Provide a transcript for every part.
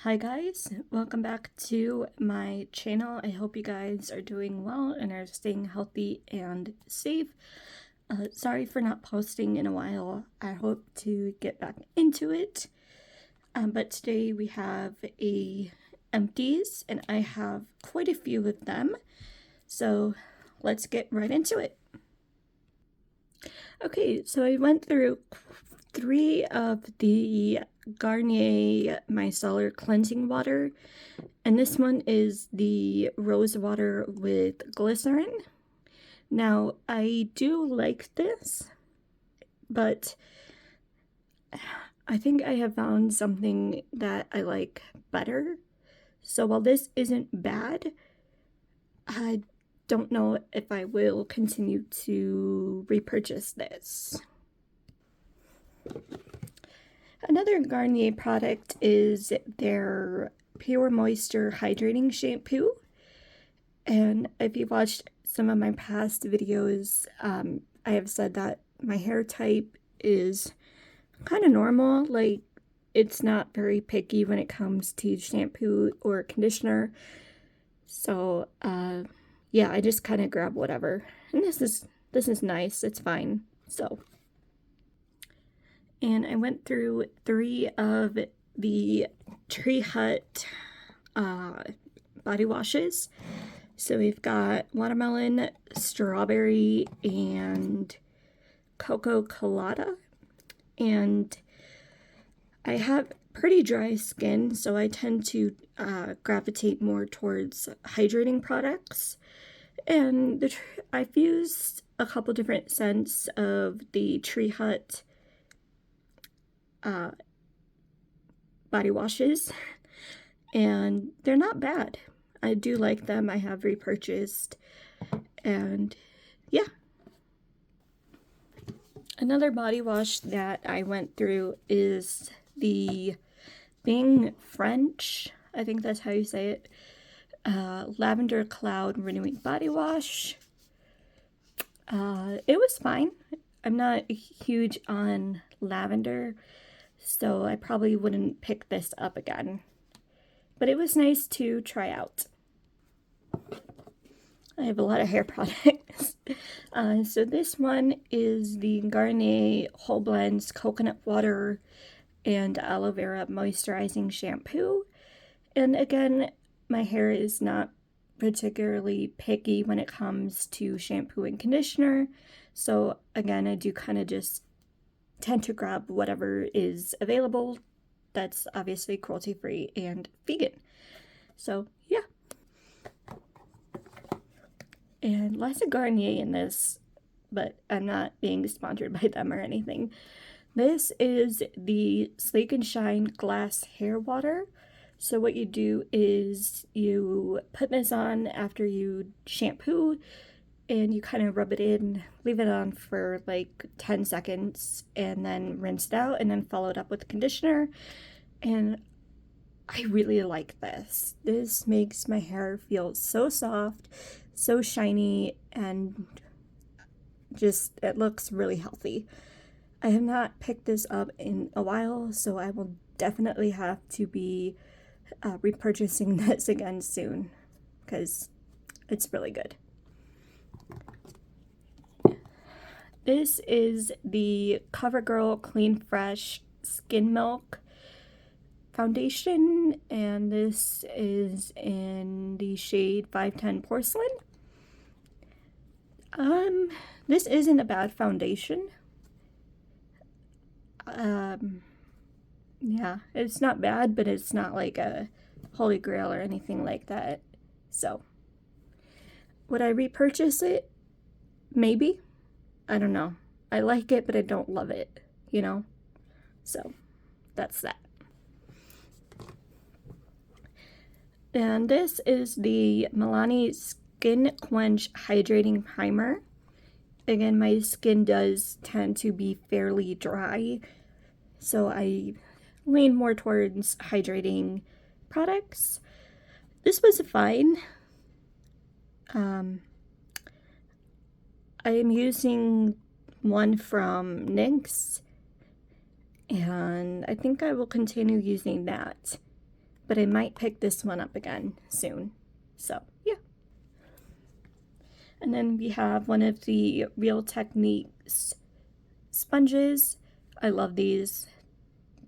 Hi guys, welcome back to my channel. I hope you guys are doing well and are staying healthy and safe. Sorry for not posting in a while. I hope to get back into it. But today we have empties and I have quite a few of them. So let's get right into it. Okay, so I went through 3 of the Garnier Micellar Cleansing Water, and this one is the rose water with glycerin. Now, I do like this, but I think I have found something that I like better. So while this isn't bad, I don't know if I will continue to repurchase this. Another Garnier product is their Pure Moisture Hydrating Shampoo. And if you watched some of my past videos, I have said that my hair type is kind of normal. Like, it's not very picky when it comes to shampoo or conditioner. So, yeah, I just kind of grab whatever. And this is nice. It's fine. So, and I went through 3 of the Tree Hut body washes. So we've got watermelon, strawberry, and cocoa colada. And I have pretty dry skin, so I tend to gravitate more towards hydrating products. And I've used a couple different scents of the Tree Hut body washes, and they're not bad. I do like them. I have repurchased, and yeah. Another body wash that I went through is the Bing French, I think that's how you say it, Lavender Cloud Renewing Body Wash. It was fine. I'm not huge on lavender, so I probably wouldn't pick this up again. But it was nice to try out. I have a lot of hair products. So this one is the Garnier Whole Blends Coconut Water and Aloe Vera Moisturizing Shampoo. And again, my hair is not particularly picky when it comes to shampoo and conditioner. So again, I do kind of just tend to grab whatever is available that's obviously cruelty-free and vegan. So yeah. And lots of Garnier in this, but I'm not being sponsored by them or anything. This is the Sleek and Shine Glass Hair Water. So what you do is you put this on after you shampoo, and you kind of rub it in, leave it on for like 10 seconds, and then rinse it out, and then follow it up with conditioner. And I really like this. This makes my hair feel so soft, so shiny, and just, it looks really healthy. I have not picked this up in a while, so I will definitely have to be repurchasing this again soon, because it's really good. This is the CoverGirl Clean Fresh Skin Milk foundation, and this is in the shade 510 Porcelain. This isn't a bad foundation. Yeah, it's not bad, but it's not like a holy grail or anything like that. So, would I repurchase it? Maybe. I don't know. I like it, but I don't love it, you know? So, that's that. And this is the Milani Skin Quench Hydrating Primer. Again, my skin does tend to be fairly dry, so I lean more towards hydrating products. This was fine. I am using one from NYX, and I think I will continue using that. but I might pick this one up again soon. So, yeah. And then we have one of the Real Techniques sponges. I love these.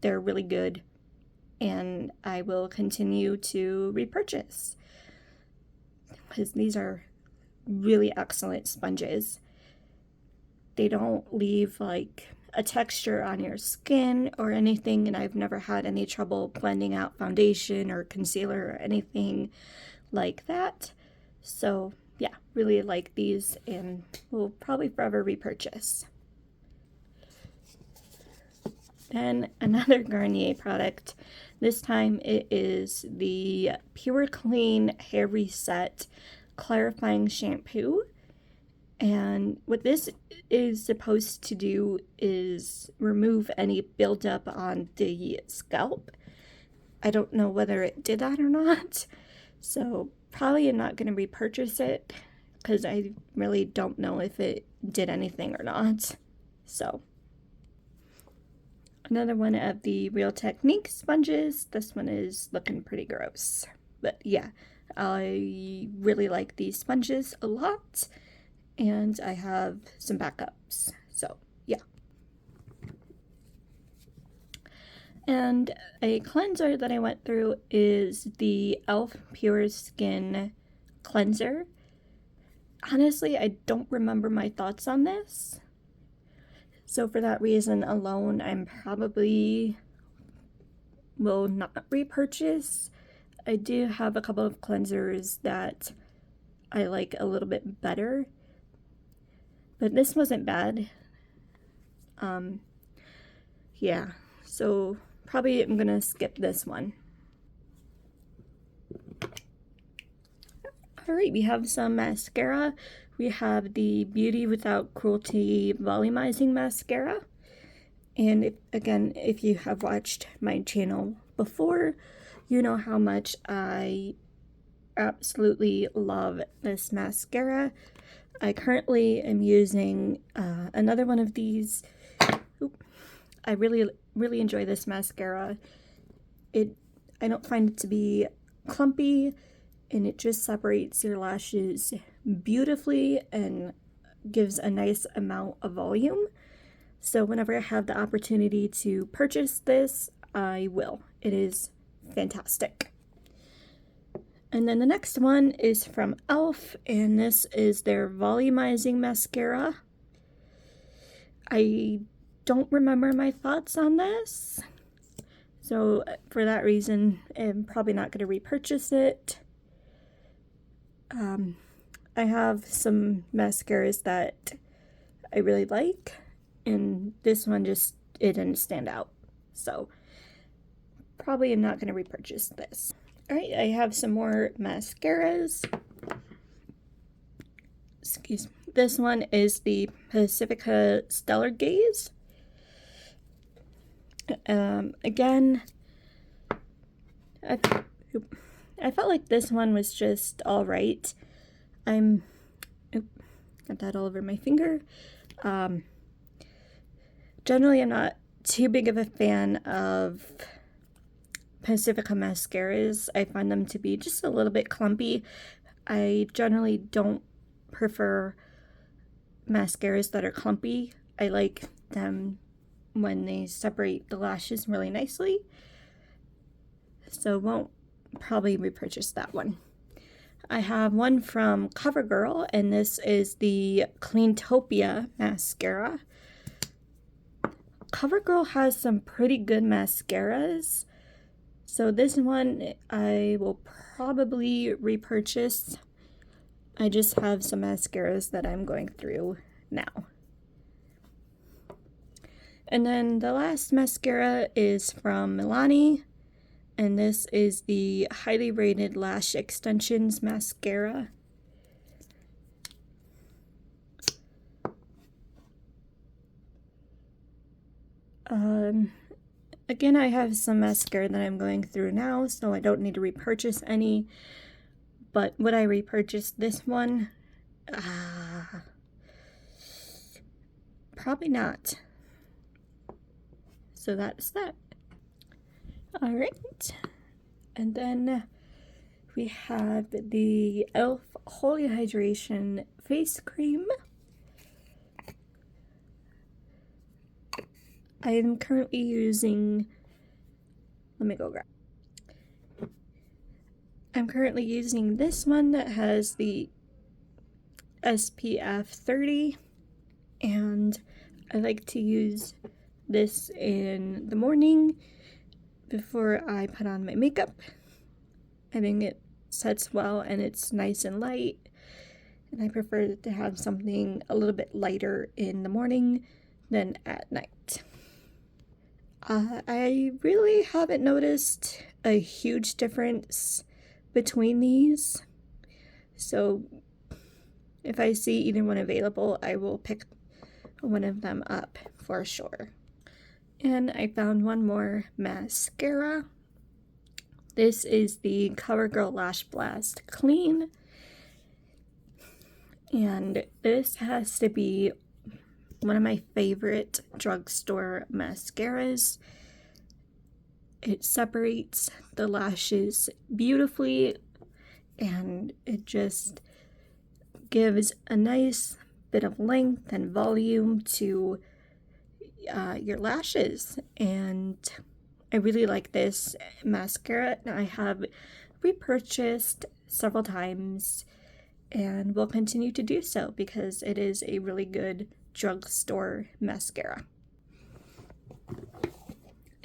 They're really good, and I will continue to repurchase because these are really excellent sponges. They don't leave like a texture on your skin or anything, and I've never had any trouble blending out foundation or concealer or anything like that. So yeah, really like these and will probably forever repurchase. Then another Garnier product. This time it is the Pure Clean Hair Reset Clarifying Shampoo. And what this is supposed to do is remove any buildup on the scalp. I don't know whether it did that or not, so probably I'm not going to repurchase it because I really don't know if it did anything or not. So another one of the Real Technique sponges. This one is looking pretty gross, but yeah, I really like these sponges a lot. And I have some backups, so yeah. And a cleanser that I went through is the e.l.f. Pure Skin Cleanser. Honestly, I don't remember my thoughts on this. So for that reason alone, I'm probably will not repurchase. I do have a couple of cleansers that I like a little bit better. But this wasn't bad. Yeah, so probably I'm gonna skip this one. Alright, we have some mascara. We have the Beauty Without Cruelty Volumizing Mascara. And if you have watched my channel before, you know how much I absolutely love this mascara. I currently am using another one of these. I really enjoy this mascara. I don't find it to be clumpy, and it just separates your lashes beautifully and gives a nice amount of volume. So whenever I have the opportunity to purchase this, I will. It is fantastic. And then the next one is from e.l.f. and this is their volumizing mascara. I don't remember my thoughts on this, so for that reason I'm probably not going to repurchase it. I have some mascaras that I really like, and this one it didn't stand out, so probably am not going to repurchase this. Alright, I have some more mascaras. Excuse me. This one is the Pacifica Stellar Gaze. Again, I felt like this one was just alright. Got that all over my finger. Generally, I'm not too big of a fan of Pacifica mascaras. I find them to be just a little bit clumpy. I generally don't prefer mascaras that are clumpy. I like them when they separate the lashes really nicely. So won't probably repurchase that one. I have one from CoverGirl, and this is the Cleantopia mascara. CoverGirl has some pretty good mascaras. So this one I will probably repurchase. I just have some mascaras that I'm going through now. And then the last mascara is from Milani, and this is the Highly Rated Lash Extensions mascara. Again, I have some mascara that I'm going through now, so I don't need to repurchase any. But would I repurchase this one? Probably not. So that's that. Alright. And then we have the e.l.f. Holy Hydration Face Cream. I am currently using, let me go grab. I'm currently using this one that has the SPF 30, and I like to use this in the morning before I put on my makeup. I think it sets well and it's nice and light, and I prefer to have something a little bit lighter in the morning than at night. I really haven't noticed a huge difference between these, so if I see either one available, I will pick one of them up for sure. And I found one more mascara. This is the CoverGirl Lash Blast Clean, and this has to be one of my favorite drugstore mascaras. It separates the lashes beautifully, and it just gives a nice bit of length and volume to your lashes. And I really like this mascara. I have repurchased several times and will continue to do so because it is a really good drugstore mascara.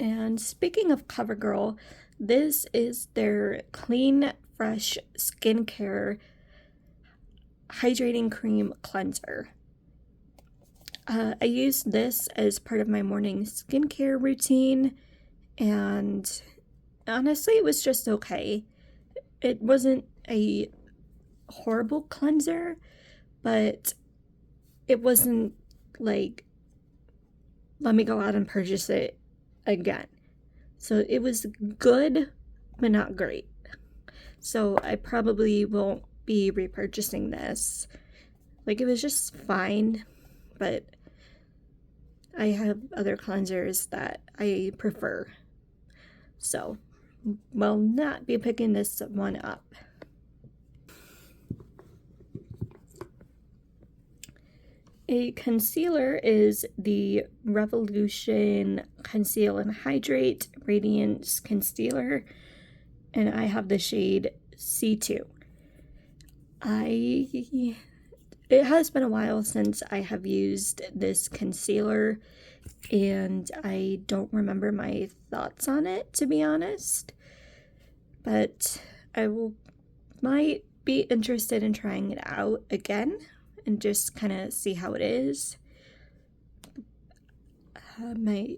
And speaking of CoverGirl, this is their Clean Fresh Skincare Hydrating Cream Cleanser. I used this as part of my morning skincare routine, and honestly, it was just okay. It wasn't a horrible cleanser, but it wasn't like, let me go out and purchase it again. So it was good, but not great. So I probably won't be repurchasing this. Like, it was just fine, but I have other cleansers that I prefer. So, will not be picking this one up. A concealer is the Revolution Conceal and Hydrate Radiance Concealer, and I have the shade C2. It has been a while since I have used this concealer, and I don't remember my thoughts on it, to be honest, but might be interested in trying it out again and just kind of see how it is. My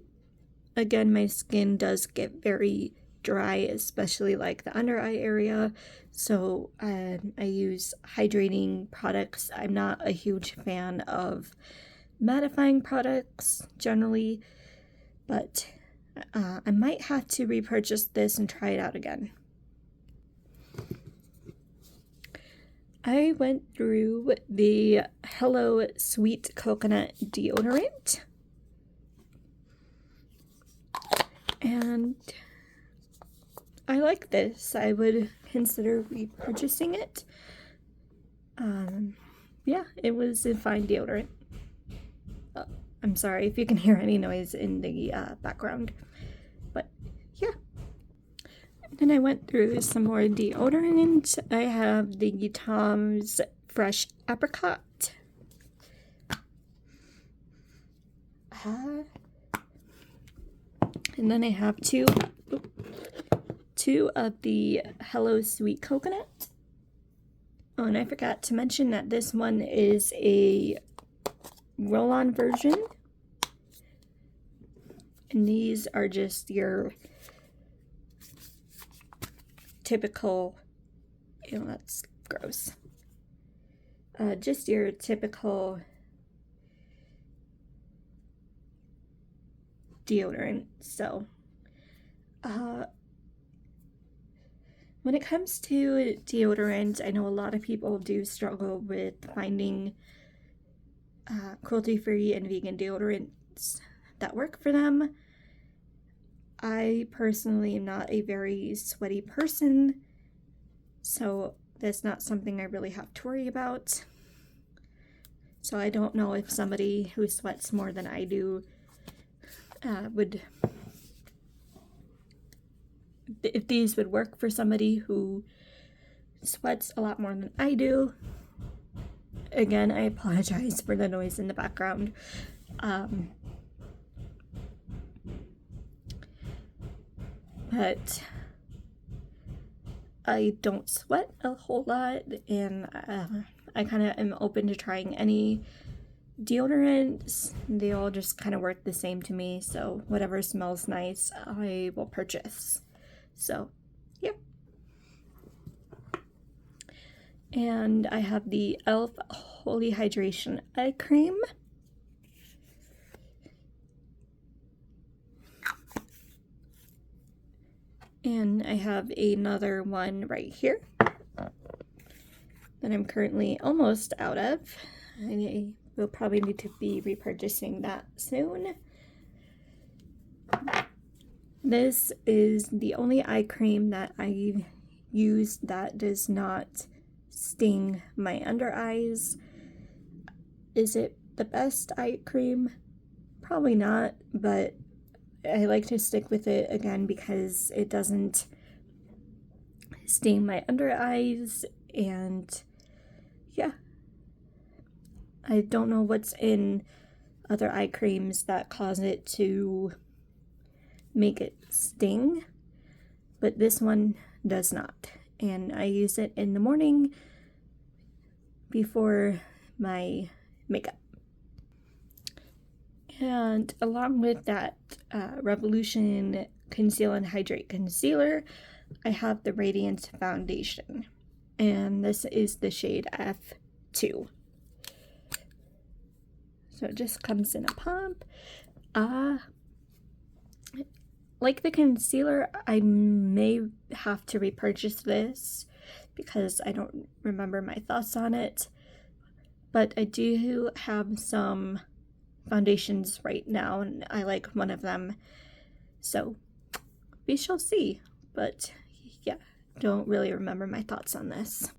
skin does get very dry, especially like the under eye area, so I use hydrating products. I'm not a huge fan of mattifying products generally, but I might have to repurchase this and try it out again. I went through the Hello Sweet Coconut deodorant, and I like this. I would consider repurchasing it. Yeah, it was a fine deodorant. I'm sorry if you can hear any noise in the background, but yeah. Then I went through some more deodorant. I have the Tom's Fresh Apricot. And then I have two of the Hello Sweet Coconut. Oh, and I forgot to mention that this one is a roll-on version. And these are just your typical, that's gross. Just your typical deodorant. So, when it comes to deodorant, I know a lot of people do struggle with finding cruelty-free and vegan deodorants that work for them. I personally am not a very sweaty person, so that's not something I really have to worry about. So I don't know if somebody who sweats more than I do if these would work for somebody who sweats a lot more than I do. Again, I apologize for the noise in the background. But I don't sweat a whole lot, and I kind of am open to trying any deodorants. They all just kind of work the same to me, so whatever smells nice, I will purchase. So, yeah. And I have the e.l.f. Holy Hydration Eye Cream. And I have another one right here that I'm currently almost out of. I will probably need to be repurchasing that soon. This is the only eye cream that I use that does not sting my under eyes. Is it the best eye cream? Probably not, but I like to stick with it again because it doesn't sting my under eyes, and yeah. I don't know what's in other eye creams that cause it to make it sting, but this one does not. And I use it in the morning before my makeup. And along with that Revolution Conceal and Hydrate Concealer, I have the Radiance Foundation. And this is the shade F2. So it just comes in a pump. Like the concealer, I may have to repurchase this because I don't remember my thoughts on it. But I do have some foundations right now, and I like one of them. So we shall see. But yeah, don't really remember my thoughts on this.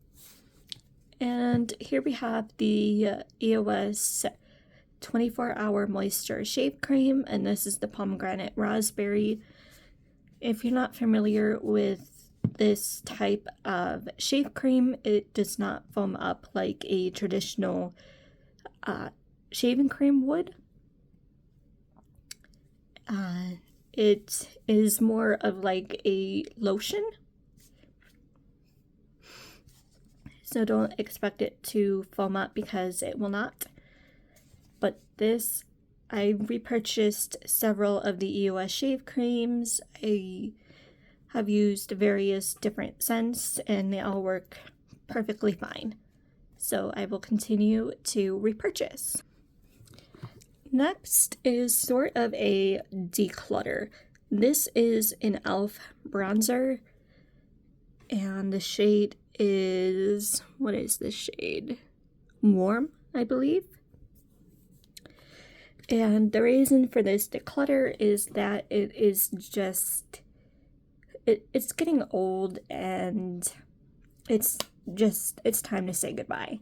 And here we have the EOS 24-hour moisture shave cream, and this is the pomegranate raspberry. If you're not familiar with this type of shave cream, it does not foam up like a traditional shaving cream would. It is more of like a lotion, so don't expect it to foam up because it will not. But this, I repurchased several of the EOS shave creams. I have used various different scents and they all work perfectly fine. So I will continue to repurchase. Next is sort of a declutter. This is an e.l.f. bronzer, and the shade is, what is this shade? Warm, I believe. And the reason for this declutter is that it is just, it's getting old, and it's time to say goodbye.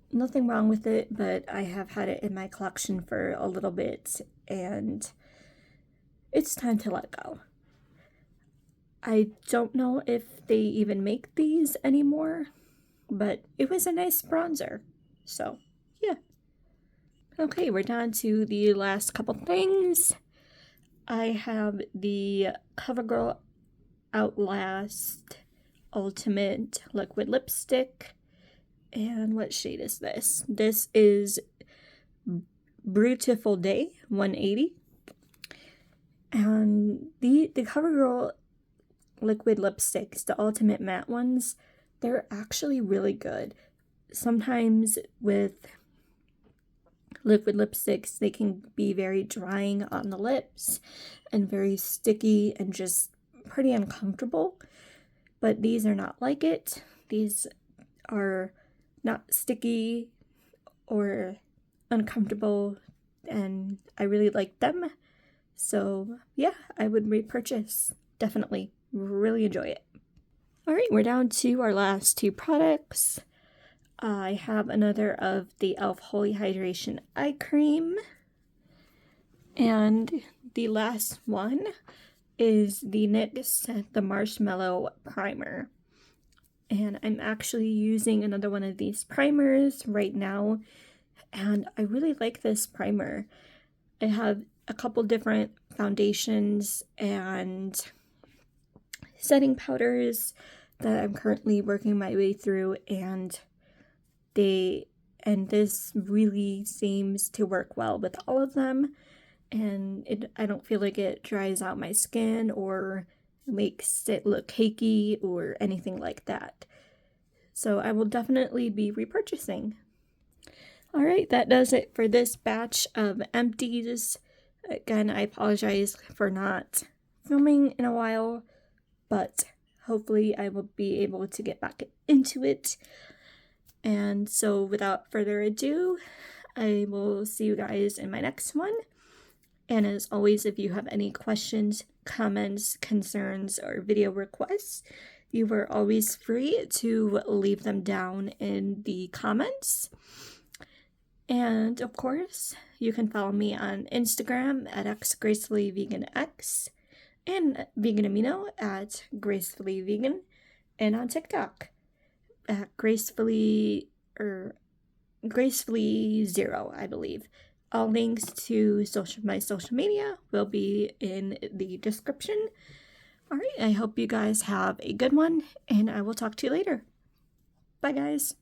Nothing wrong with it, but I have had it in my collection for a little bit, and it's time to let go. I don't know if they even make these anymore, but it was a nice bronzer, so yeah. Okay, we're down to the last couple things. I have the CoverGirl Outlast Ultimate Liquid Lipstick. And what shade is this? This is Beautiful Day 180. And the CoverGirl liquid lipsticks, the ultimate matte ones, they're actually really good. Sometimes with liquid lipsticks, they can be very drying on the lips and very sticky and just pretty uncomfortable. But these are not like it. These are not sticky or uncomfortable, and I really like them. So yeah, I would repurchase. Definitely. Really enjoy it. All right, we're down to our last two products. I have another of the e.l.f. Holy Hydration Eye Cream. And the last one is the NYX the Marshmallow Primer. And I'm actually using another one of these primers right now. And I really like this primer. I have a couple different foundations and setting powders that I'm currently working my way through, and this really seems to work well with all of them, and I don't feel like it dries out my skin or makes it look cakey or anything like that. So I will definitely be repurchasing. All right, that does it for this batch of empties. Again, I apologize for not filming in a while, but hopefully I will be able to get back into it. And so without further ado, I will see you guys in my next one. And as always, if you have any questions, comments, concerns, or video requests, you are always free to leave them down in the comments. And of course, you can follow me on Instagram at xgracefullyveganx and Vegan Amino at gracefullyvegan, and on TikTok at gracefully zero, I believe. All links to my social media will be in the description. All right, I hope you guys have a good one, and I will talk to you later. Bye, guys.